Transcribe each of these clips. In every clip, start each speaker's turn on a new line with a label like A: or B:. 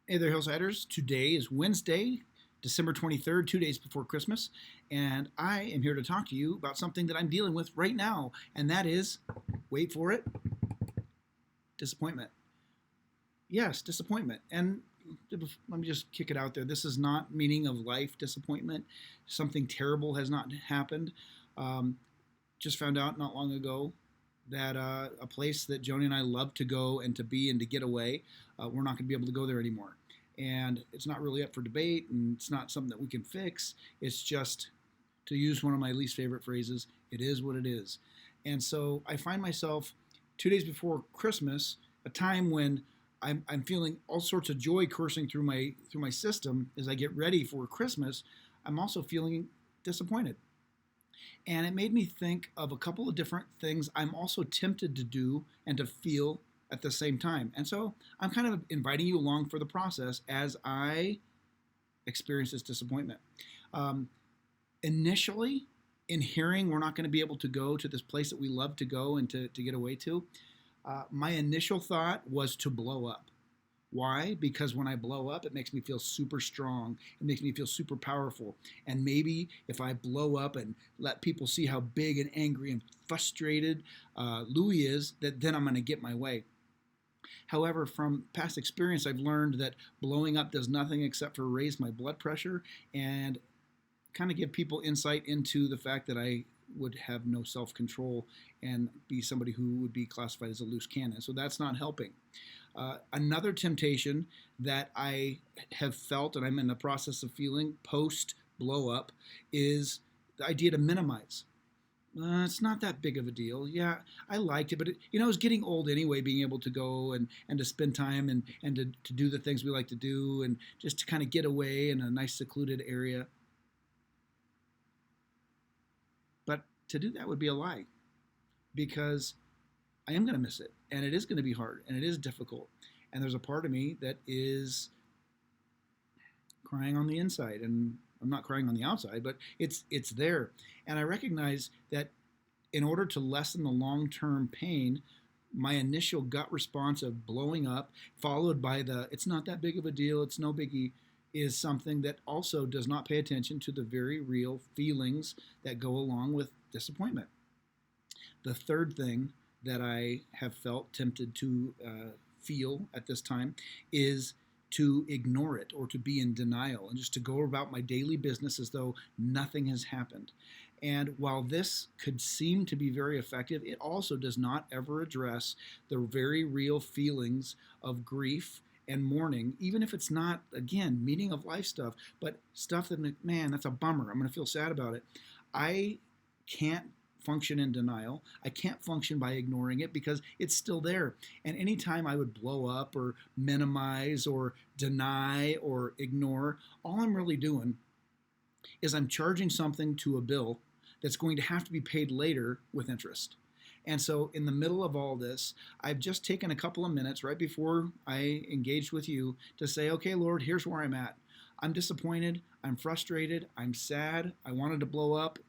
A: Hey there, Hillsiders. Today is Wednesday, December 23rd, 2 days before Christmas, and I am here to talk to you about something that I'm dealing with right now, and that is, wait for it, disappointment. Yes, disappointment. And let me just kick it out there. This is not meaning of life disappointment. Something terrible has not happened. Um, just found out not long ago that a place that Joni and I love to go and to be and to get away, we're not going to be able to go there anymore. And it's not really up for debate, and it's not something that we can fix. It's just, to use one of my least favorite phrases, it is what it is. And so I find myself 2 days before Christmas, a time when I'm feeling all sorts of joy coursing through my system as I get ready for Christmas. I'm also feeling disappointed. And it made me think of a couple of different things I'm also tempted to do and to feel at the same time. And so I'm kind of inviting you along for the process as I experience this disappointment. Um, Initially, in hearing we're not going to be able to go to this place that we love to go and to get away to, my initial thought was to blow up. Why? Because when I blow up, it makes me feel super strong. It makes me feel super powerful. And maybe if I blow up and let people see how big and angry and frustrated Louie is, that then I'm going to get my way. However, from past experience, I've learned that blowing up does nothing except for raise my blood pressure and kind of give people insight into the fact that I would have no self control and be somebody who would be classified as a loose cannon. So that's not helping. Another temptation that I have felt and I'm in the process of feeling post blow up is the idea to minimize. It's not that big of a deal. Yeah, I liked it, but it's getting old anyway, being able to go and to spend time and to do the things we like to do and just to kind of get away in a nice secluded area. But to do that would be a lie because I am going to miss it and it is going to be hard and it is difficult. And there's a part of me that is crying on the inside, and I'm not crying on the outside, but it's there. And I recognize that in order to lessen the long-term pain, my initial gut response of blowing up, followed by the it's not that big of a deal, it's no biggie, is something that also does not pay attention to the very real feelings that go along with disappointment. The third thing that I have felt tempted to feel at this time is to ignore it or to be in denial and just to go about my daily business as though nothing has happened. And while this could seem to be very effective, it also does not ever address the very real feelings of grief and mourning, even if it's not, again, meaning of life stuff, but stuff that, man, that's a bummer. I'm going to feel sad about it. I can't function in denial. I can't function by ignoring it because it's still there. And anytime I would blow up or minimize or deny or ignore, all I'm really doing is I'm charging something to a bill that's going to have to be paid later with interest. And so, in the middle of all this, I've just taken a couple of minutes right before I engaged with you to say, okay, Lord, here's where I'm at. I'm disappointed. I'm frustrated. I'm sad. I wanted to blow up.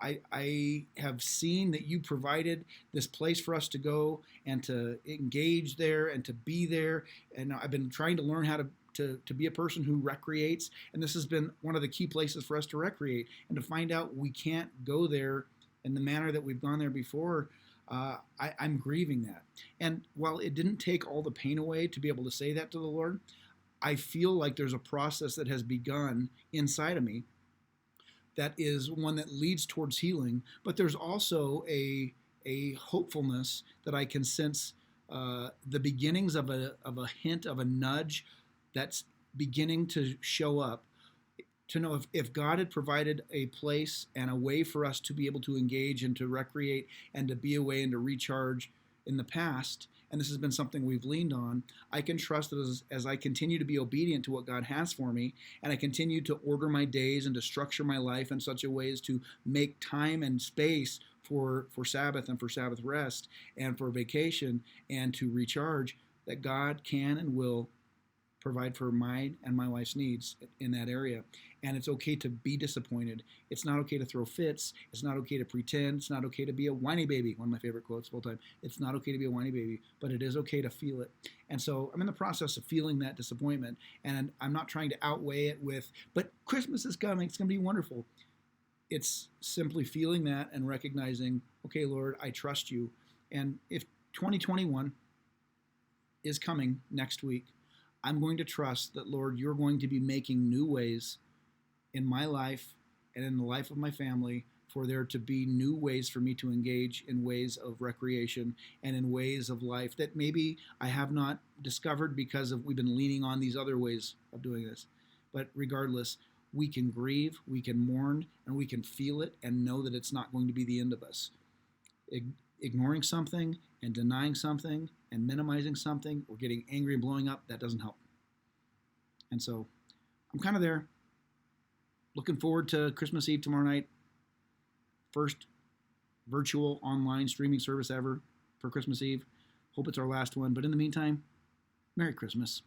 A: I have seen that you provided this place for us to go and to engage there and to be there. And I've been trying to learn how to be a person who recreates. And this has been one of the key places for us to recreate and to find out we can't go there in the manner that we've gone there before. I'm grieving that. And while it didn't take all the pain away to be able to say that to the Lord, I feel like there's a process that has begun inside of me that is one that leads towards healing, but there's also a hopefulness that I can sense the beginnings of a hint of a nudge that's beginning to show up to know if God had provided a place and a way for us to be able to engage and to recreate and to be away and to recharge in the past, and this has been something we've leaned on, I can trust that as I continue to be obedient to what God has for me, and I continue to order my days and to structure my life in such a way as to make time and space for Sabbath and for Sabbath rest and for vacation and to recharge, that God can and will provide for mine and my wife's needs in that area. And it's okay to be disappointed. It's not okay to throw fits. It's not okay to pretend. It's not okay to be a whiny baby. One of my favorite quotes of all time. It's not okay to be a whiny baby, but it is okay to feel it. And so I'm in the process of feeling that disappointment, and I'm not trying to outweigh it with, but Christmas is coming. It's going to be wonderful. It's simply feeling that and recognizing, okay, Lord, I trust you. And if 2021 is coming next week, I'm going to trust that, Lord, you're going to be making new ways in my life and in the life of my family for there to be new ways for me to engage in ways of recreation and in ways of life that maybe I have not discovered because we've been leaning on these other ways of doing this. But regardless, we can grieve, we can mourn, and we can feel it and know that it's not going to be the end of us. Ignoring something and denying something and minimizing something or getting angry and blowing up, that doesn't help. And so I'm kind of there. Looking forward to Christmas Eve tomorrow night. First virtual online streaming service ever for Christmas Eve. Hope it's our last one. But in the meantime, Merry Christmas.